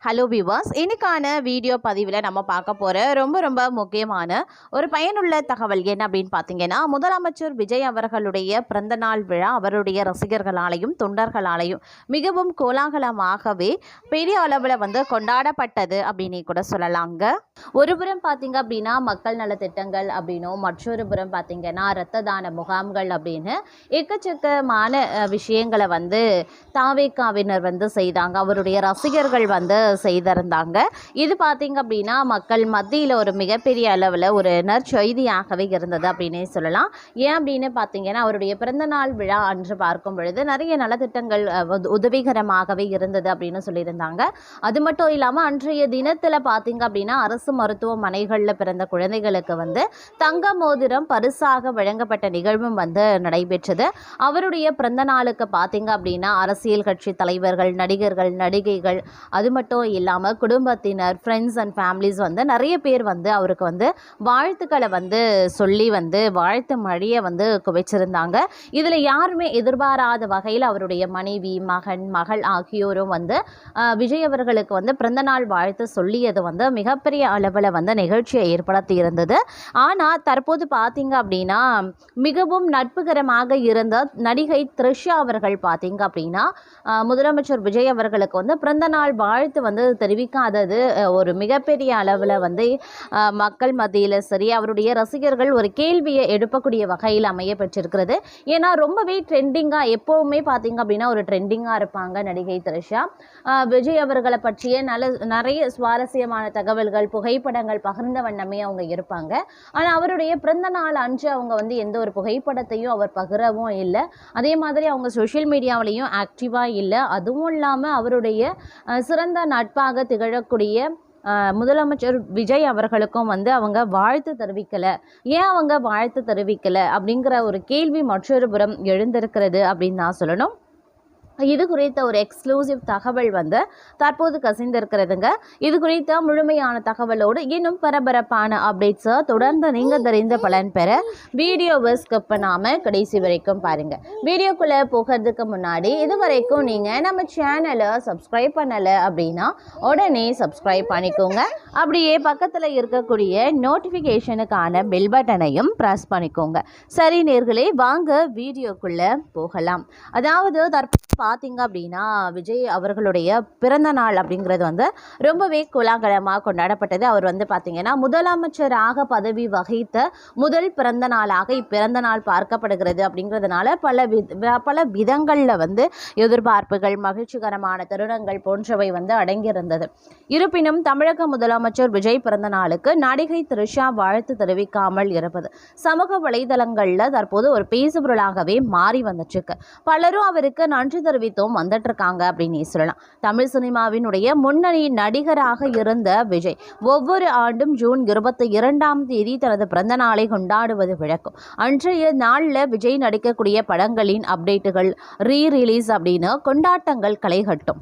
Hello viewers, இன்னைக்கான video பதிவில் நம்ம பார்க்க போகிற ரொம்ப முக்கியமான ஒரு பயனுள்ள தகவல் என்ன அப்படின்னு பார்த்தீங்கன்னா, முதலமைச்சர் விஜய் அவர்களுடைய பிறந்தநாள் விழா அவருடைய ரசிகர்களாலையும் தொண்டர்களாலையும் மிகவும் கோலாகலமாகவே பெரிய அளவில் கொண்டாடப்பட்டது அப்படின்னு கூட சொல்லலாங்க. ஒரு புறம் பார்த்தீங்க அப்படின்னா மக்கள் நலத்திட்டங்கள் அப்படின்னும், மற்றொரு புறம் பார்த்தீங்கன்னா இரத்த தான முகாம்கள் அப்படின்னு எக்கச்சக்கமான விஷயங்களை தாவேக்காவினர் செய்தாங்க. அவருடைய ரசிகர்கள் செய்திருந்தாங்க. இது பார்த்தீங்க அப்படின்னா மக்கள் மத்தியில் ஒரு மிகப்பெரிய அளவில் ஒரு நற்செய்தியாகவே இருந்தது அப்படின்னே சொல்லலாம். ஏன் அப்படின்னு பார்த்தீங்கன்னா, அவருடைய பிறந்தநாள் விழா அன்று பார்க்கும் பொழுது நிறைய நலத்திட்டங்கள் உதவிகரமாகவே இருந்தது அப்படின்னு சொல்லியிருந்தாங்க. அது மட்டும் இல்லாமல் அன்றைய தினத்தில் பார்த்தீங்க அப்படின்னா அரசு மருத்துவமனைகளில் பிறந்த குழந்தைகளுக்கு தங்க மோதிரம் பரிசாக வழங்கப்பட்ட நிகழ்வும் நடைபெற்றது. அவருடைய பிறந்த நாளுக்கு பார்த்தீங்க அப்படின்னா அரசியல் கட்சி தலைவர்கள், நடிகர்கள், நடிகைகள், அது மட்டும் இல்லாமல் குடும்பத்தினர், ஃப்ரெண்ட்ஸ் அண்ட் ஃபேமிலிஸ் நிறைய பேர் அவருக்கு வாழ்த்துக்களை சொல்லி வாழ்த்து மழையை குவிச்சிருந்தாங்க. இதில் யாருமே எதிர்பாராத வகையில் அவருடைய மனைவி, மகன், மகள் ஆகியோரும் விஜய் அவர்களுக்கு பிறந்தநாள் வாழ்த்து சொல்லியது மிகப்பெரிய அளவில் நிகழ்ச்சியை ஏற்படுத்தி இருந்தது. ஆனால் தற்போது பார்த்தீங்க அப்படின்னா மிகவும் நட்புகரமாக இருந்த நடிகை த்ரிஷா அவர்கள் பார்த்தீங்க அப்படின்னா முதலமைச்சர் விஜய் அவர்களுக்கு பிறந்தநாள் வாழ்த்து தெரிவிக்காதது ஒரு மிகப்பெரிய அளவில் மக்கள் மத்தியில் சரி, அவருடைய ரசிகர்கள் ஒரு கேள்வியை எழுப்பக்கூடிய வகையில் அமைய பெற்றிருக்கிறது. ஏன்னா ரொம்பவே ட்ரெண்டிங்காக எப்போவுமே பார்த்தீங்க அப்படின்னா ஒரு ட்ரெண்டிங்காக இருப்பாங்க நடிகை த்ரிஷா. விஜய் அவர்களை பற்றிய நிறைய சுவாரஸ்யமான தகவல்கள், புகைப்படங்கள் பகிர்ந்த வண்ணமே அவங்க இருப்பாங்க. ஆனால் அவருடைய பிறந்த நாள் அன்று அவங்க எந்த ஒரு புகைப்படத்தையும் அவர் பகிரவும் இல்லை. அதே மாதிரி அவங்க சோஷியல் மீடியாவிலையும் ஆக்டிவாக இல்லை. அதுவும் இல்லாமல் அவருடைய சிறந்த நட்பாக திகழக்கூடிய முதலமைச்சர் விஜய் அவர்களுக்கும் அவங்க வாழ்த்து தெரிவிக்கலை. ஏன் அவங்க வாழ்த்து தெரிவிக்கலை அப்படிங்கிற ஒரு கேள்வி மற்றொரு புறம் எழுந்திருக்கிறது அப்படின்னு நான் சொல்லணும். இது குறித்த ஒரு எக்ஸ்க்ளூசிவ் தகவல் தற்போது கசிந்திருக்கிறதுங்க. இது குறித்த முழுமையான தகவலோடு இன்னும் பரபரப்பான அப்டேட்ஸை தொடர்ந்து நீங்கள் தெரிந்த பலன் பெற வீடியோவை ஸ்கிப் பண்ணாமல் கடைசி வரைக்கும் பாருங்கள். வீடியோக்குள்ளே போகிறதுக்கு முன்னாடி இது வரைக்கும் நீங்கள் நம்ம சேனலை சப்ஸ்கிரைப் பண்ணலை அப்படின்னா உடனே சப்ஸ்கிரைப் பண்ணிக்கோங்க. அப்படியே பக்கத்தில் இருக்கக்கூடிய நோட்டிஃபிகேஷனுக்கான பெல் பட்டனையும் ப்ரெஸ் பண்ணிக்கோங்க. சரி நேர்களே, வாங்க வீடியோக்குள்ளே போகலாம். அதாவது தற்போது பார்த்தீங்க அப்படின்னா விஜய் அவர்களுடைய பிறந்த நாள் அப்படிங்கிறது ரொம்பவே கோலாகலமாக கொண்டாடப்பட்டது. அவர் பார்த்தீங்கன்னா முதலமைச்சராக பதவி வகித்த முதல் பிறந்த நாளாக இப்பிறந்த நாள் பார்க்கப்படுகிறது. அப்படிங்கிறதுனால பல விதங்களில் எதிர்பார்ப்புகள், மகிழ்ச்சிகரமான தருணங்கள் போன்றவை அடங்கியிருந்தது. இருப்பினும் தமிழக முதலமைச்சர் விஜய் பிறந்த நாளுக்கு நடிகை த்ரிஷா வாழ்த்து தெரிவிக்காமல் இருப்பது சமூக வலைதளங்களில் தற்போது ஒரு பேசுபொருளாகவே மாறி வந்துட்டுருக்கு. பலரும் அவருக்கு நன்றி தெரிவித்தும் வந்துட்டு இருக்காங்க அப்படின்னு சொல்லலாம். தமிழ் சினிமாவினுடைய முன்னணி நடிகராக இருந்த விஜய் ஒவ்வொரு ஆண்டும் ஜூன் 22 தனது பிறந்த நாளை கொண்டாடுவது வழக்கம். அன்றைய நாளில் விஜய் நடிக்கக்கூடிய படங்களின் அப்டேட்டுகள், ரீரிலீஸ் அப்படின்னு கொண்டாட்டங்கள் களைகட்டும்.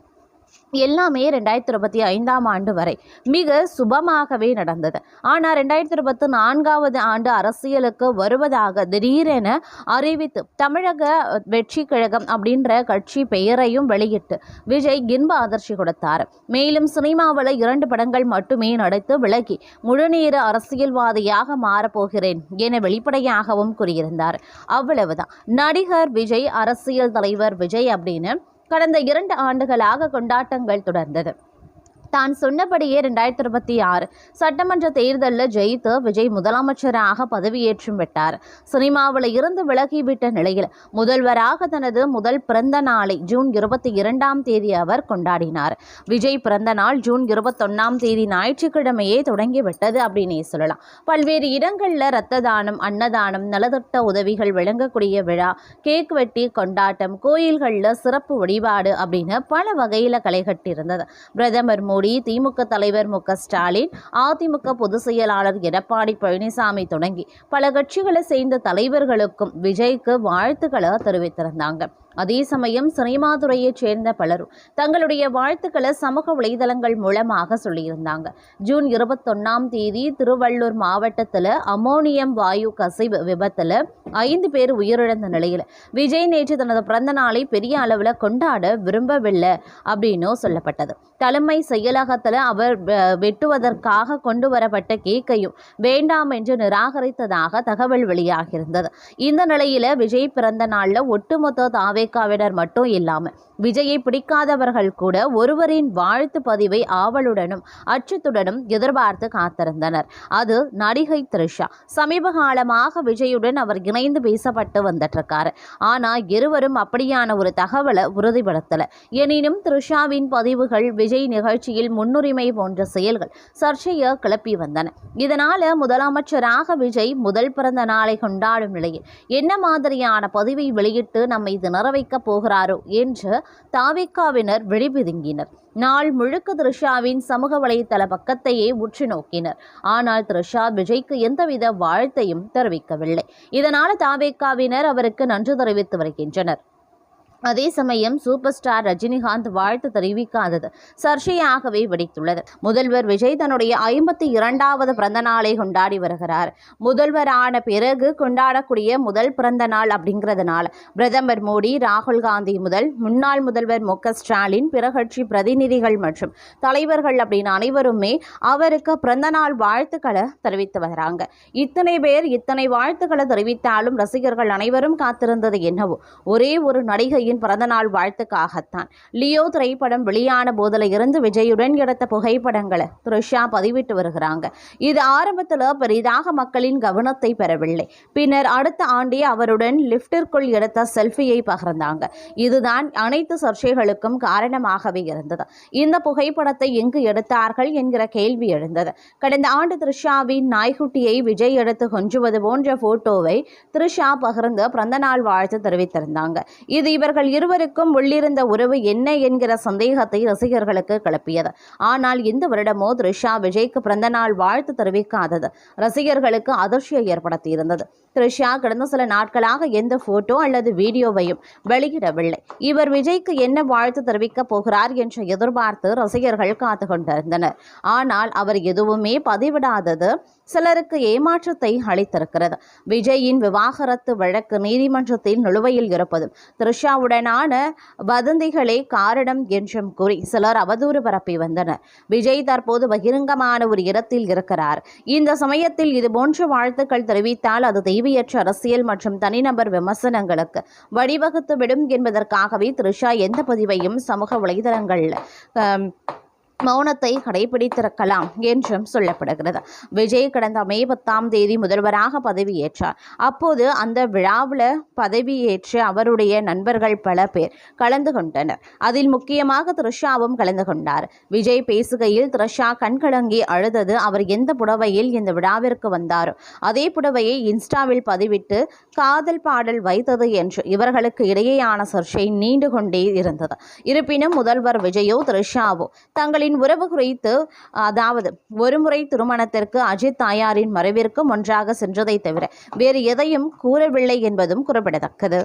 எல்லாமே 2025 வரை மிக சுபமாகவே நடந்தது. ஆனால் 2024 ஆண்டு அரசியலுக்கு வருவதாக திடீரென அறிவித்து தமிழக வெற்றி கழகம் அப்படின்ற கட்சி பெயரையும் வெளியிட்டு விஜய் இன்ப அதிர்ச்சி கொடுத்தார். மேலும் சினிமாவில் 2 படங்கள் மட்டுமே நடித்து விலகி முழுநேர அரசியல்வாதியாக மாறப்போகிறேன் என வெளிப்படையாகவும் கூறியிருந்தார். அவ்வளவுதான். நடிகர் விஜய், அரசியல் தலைவர் விஜய் அப்படின்னு கடந்த 2 ஆண்டுகளாக கொண்டாட்டங்கள் தொடர்ந்தது. தான் சொன்னபடியே 2026 சட்டமன்ற தேர்தலில் ஜெயித்து விஜய் முதலமைச்சராக பதவியேற்றும் விட்டார். சினிமாவில் இருந்து விலகிவிட்ட நிலையில் முதல்வராக தனது முதல் பிறந்த நாளை ஜூன் 22 அவர் கொண்டாடினார். விஜய் பிறந்த நாள் ஜூன் 21 ஞாயிற்றுக்கிழமையே தொடங்கிவிட்டது அப்படின்னே சொல்லலாம். பல்வேறு இடங்களில் இரத்த தானம், அன்னதானம், நலத்திட்ட உதவிகள் வழங்கக்கூடிய விழா, கேக் வெட்டி கொண்டாட்டம், கோயில்களில் சிறப்பு வழிபாடு அப்படின்னு பல வகையில் களைகட்டியிருந்தது. பிரதமர் மோடி, திமுக தலைவர் மு.க. ஸ்டாலின், அதிமுக பொதுச் செயலாளர் எடப்பாடி பழனிசாமி தொடங்கி பல கட்சிகளை சேர்ந்த தலைவர்களுக்கும் விஜய்க்கு வாழ்த்துக்களை தெரிவித்திருந்தாங்க. அதே சமயம் சினிமா துறையைச் சேர்ந்த பலரும் தங்களுடைய வாழ்த்துக்களை சமூக வலைதளங்கள் மூலமாக சொல்லியிருந்தாங்க. ஜூன் 21 திருவள்ளூர் மாவட்டத்தில் அமோனியம் வாயு கசிவு விபத்தில் 5 பேர் உயிரிழந்த நிலையில் விஜய் நேற்று தனது பிறந்த நாளை பெரிய அளவில் கொண்டாட விரும்பவில்லை அப்படின்னு சொல்லப்பட்டது. தலைமை செயலகத்தில் அவர் வெட்டுவதற்காக கொண்டு வரப்பட்ட கேக்கையும் வேண்டாம் என்று நிராகரித்ததாக தகவல் வெளியாகியிருந்தது. இந்த நிலையில விஜய் பிறந்த நாளில் ஒட்டுமொத்த தாவேக்காவினர் மட்டும் இல்லாமல் விஜயை பிடிக்காதவர்கள் கூட ஒருவரின் வாழ்த்து பதிவை ஆவலுடனும் அச்சத்துடனும் எதிர்பார்த்து காத்திருந்தனர். அது நடிகை த்ரிஷா. சமீப காலமாக விஜயுடன் அவர் இணைந்து பேசப்பட்டு வந்துட்டிருக்காரு. ஆனால் இருவரும் அப்படியான ஒரு தகவலை உறுதிப்படுத்தல. எனினும் த்ரிஷாவின் பதிவுகள் விஜய் நிகழ்ச்சியில் முன்னுரிமை போன்ற செயல்கள் சர்ச்சையை கிளப்பி வந்தன. இதனால முதலமைச்சராக விஜய் முதல் பிறந்த நாளை கொண்டாடும் நிலையில் என்ன மாதிரியான பதிவை வெளியிட்டு நம்மை திணற வைக்கப் போகிறாரோ என்று தாவேக்காவினர் விழிபிதுங்கினர். நாள் முழுக்க த்ரிஷாவின் சமூக வலைதள பக்கத்தையே உற்று நோக்கினர். ஆனால் த்ரிஷா விஜய்க்கு எந்தவித வாழ்த்தையும் தெரிவிக்கவில்லை. இதனால் தாவேக்காவினர் அவருக்கு நன்றி தெரிவித்து வருகின்றனர். அதே சமயம் சூப்பர் ஸ்டார் ரஜினிகாந்த் வாழ்த்து தெரிவிக்காதது சர்ச்சையாகவே வெடித்துள்ளது. முதல்வர் விஜய் தன்னுடைய 52வது பிறந்த நாளை கொண்டாடி வருகிறார். முதல்வரான பிறகு கொண்டாடக்கூடிய முதல் பிறந்த நாள் அப்படிங்கிறதுனால பிரதமர் மோடி, ராகுல் காந்தி முதல் முன்னாள் முதல்வர் மு.க. ஸ்டாலின், பிற கட்சி பிரதிநிதிகள் மற்றும் தலைவர்கள் அப்படின்னு அனைவருமே அவருக்கு பிறந்த நாள் வாழ்த்துக்களை தெரிவித்து வராங்க. இத்தனை பேர் இத்தனை வாழ்த்துக்களை தெரிவித்தாலும் ரசிகர்கள் அனைவரும் காத்திருந்தது என்னவோ ஒரே ஒரு நடிகை பிறந்தநாள் வாழ்த்துக்காகத்தான். லியோ திரைப்படம் வெளியான போதில் இருந்து விஜயுடன் எடுத்த புகைப்படங்களை த்ரிஷா பதிவிட்டு வருகிறாங்க. இது ஆரம்பத்தில் பெரிதாக மக்களின் கவனத்தை பெறவில்லை. பின்னர் அடுத்த ஆண்டே அவருடன் லிப்டிற்குள் எடுத்த செல்ஃபியை பகிர்ந்தாங்க. இதுதான் அனைத்து சர்ச்சைகளுக்கும் காரணமாகவே இருந்தது. இந்த புகைப்படத்தை எங்கு எடுத்தார்கள் என்கிற கேள்வி எழுந்தது. கடந்த ஆண்டு த்ரிஷாவின் நாய்க்குட்டியை விஜய் எடுத்து கொஞ்சுவது போன்ற போட்டோவை த்ரிஷா பகிர்ந்து பிறந்தநாள் வாழ்த்து தெரிவித்திருந்தாங்க. இது இவர்கள் இருவருக்கும் உள்ளிருந்த உறவு என்ன என்கிற சந்தேகத்தை ரசிகர்களுக்கு கிளப்பியது. ஆனால் இந்த வருடமோ த்ரிஷா விஜய்க்கு பிறந்தநாள் வாழ்த்து தெரிவிக்காதது ரசிகர்களுக்கு அதிர்ச்சியை ஏற்படுத்தியிருந்தது. த்ரிஷா கடந்த சில நாட்களாக எந்த போட்டோ அல்லது வீடியோவையும் வெளியிடவில்லை. இவர் விஜய்க்கு என்ன வாழ்த்து தெரிவிக்கப் போகிறார் என்று எதிர்பார்த்து ரசிகர்கள் காத்து கொண்டிருந்தனர். ஆனால் அவர் எதுவுமே பதிவிடாதது சிலருக்கு ஏமாற்றத்தை அளித்திருக்கிறது. விஜயின் விவாகரத்து வழக்கு நீதிமன்றத்தில் நிலுவையில் இருப்பதும் த்ரிஷாவுடனான வதந்திகளே காரணம் என்றும் கூறி சிலர் அவதூறு பரப்பி வந்தனர். விஜய் தற்போது பகிரங்கமான ஒரு இடத்தில் இருக்கிறார். இந்த சமயத்தில் இதுபோன்ற வாழ்த்துக்கள் தெரிவித்தால் அது தேவையற்ற அரசியல் மற்றும் தனிநபர் விமர்சனங்களுக்கு வழிவகுத்துவிடும் என்பதற்காகவே த்ரிஷா எந்த பதிவையும் சமூக வலைதளங்களில் மௌனத்தை கடைபிடித்திருக்கலாம் என்றும் சொல்லப்படுகிறது. விஜய் கடந்த மே 10 முதல்வராக பதவியேற்றார். அப்போது அந்த விழாவில் பதவியேற்ற அவருடைய நண்பர்கள் பல பேர் கலந்து கொண்டனர். அதில் முக்கியமாக த்ரிஷாவும் கலந்து கொண்டார். விஜய் பேசுகையில் த்ரிஷா கண்கலங்கி அழுதது அவர் எந்த புடவையில் இந்த விழாவிற்கு வந்தாரோ அதே புடவையை இன்ஸ்டாவில் பதிவிட்டு காதல் பாடல் வைத்தது என்று இவர்களுக்கு இடையேயான சர்ச்சை நீண்டு கொண்டே இருந்தது. இருப்பினும் முதல்வர் விஜயோ த்ரிஷாவோ தங்களின் உறவு குறித்து, அதாவது ஒருமுறை திருமணத்திற்கு அஜித் தாயாரின் மறைவிற்கும் ஒன்றாக சென்றதை தவிர வேறு எதையும் கூறவில்லை என்பதும் குறிப்பிடத்தக்கது.